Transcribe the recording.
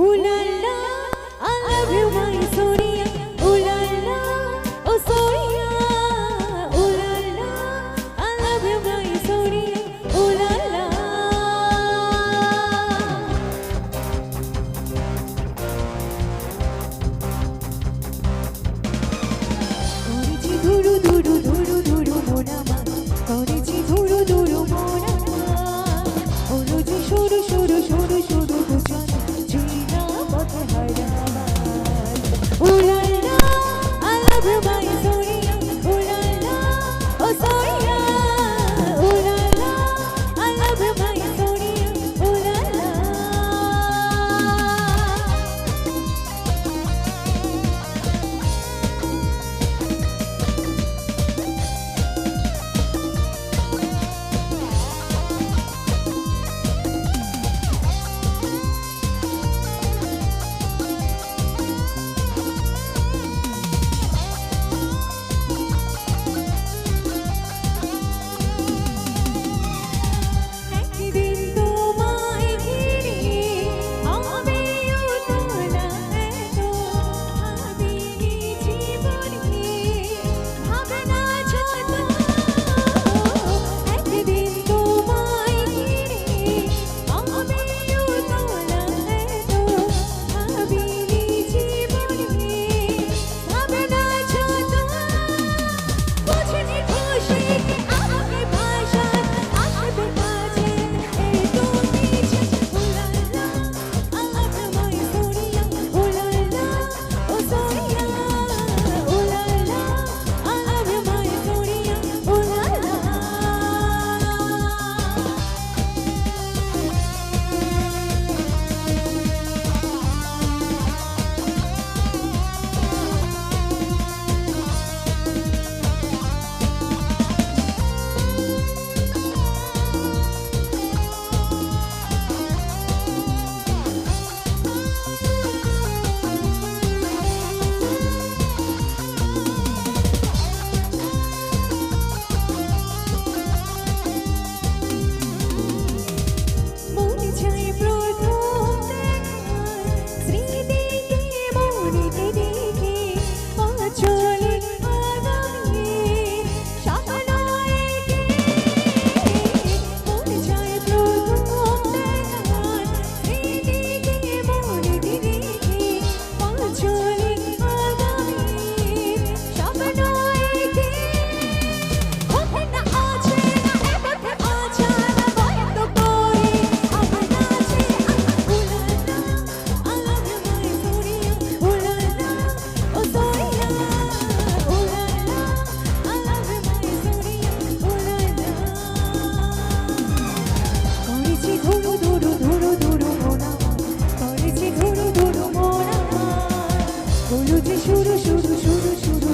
Ooh la la, I love you, my Sonia. Ooh la la, oh Sonia. Ooh la la, I love you, my Sonia. Ooh la la. করেছি ধুরু ধুরু ধুরু ধুরু মোনামা, করেছি ধুরু ধুরু মোনামা। হলো যে সরু সরু সরু সরু দুজন চেনা পথে হারাবার। Ooh la la, I love you, my Sonia. Ooh la la, oh Sonia. Ooh la la, I love you, my Sonia. Ooh la la. একদিন তোমায় ঘিরে আমিও তোলা এত ভাবিনি জীবনে ভাবনা যত। একদিন তোমায় ঘিরে আমিও তোলা এত ভাবিনি জীবনে ভাবনা যত। বুঝিনি খুশি কি আমাকে ভাষায় আসবে কাছে এই তুমি যে। Ooh la la, I love you, my Sonia. Ooh la la, oh Sonia. Ooh la la, I love you, my Sonia. Ooh la la. মনে চাই প্রথম দেখার স্মৃতিকে মনেতে রেখে অচলে আগামী স্বপ্ন এঁকে। মনে চাই প্রথম দেখার স্মৃতিকে মনেতে রেখে অচলে আগামী স্বপ্ন এঁকে। ওঠে না আছে না এ পথে অজানা বন্ধ করে আমার কাছে। Ooh la la, I love you, my Sonia. Ooh la la, oh Sonia. Ooh la la, I love you, my Sonia. Ooh la la. করেছি ধুরু ধুরু ধুরু ধুরু মোনামা, করেছি ধুরু ধুরু মোনামা। হলো যে শুরু শুরু শুরু শুরু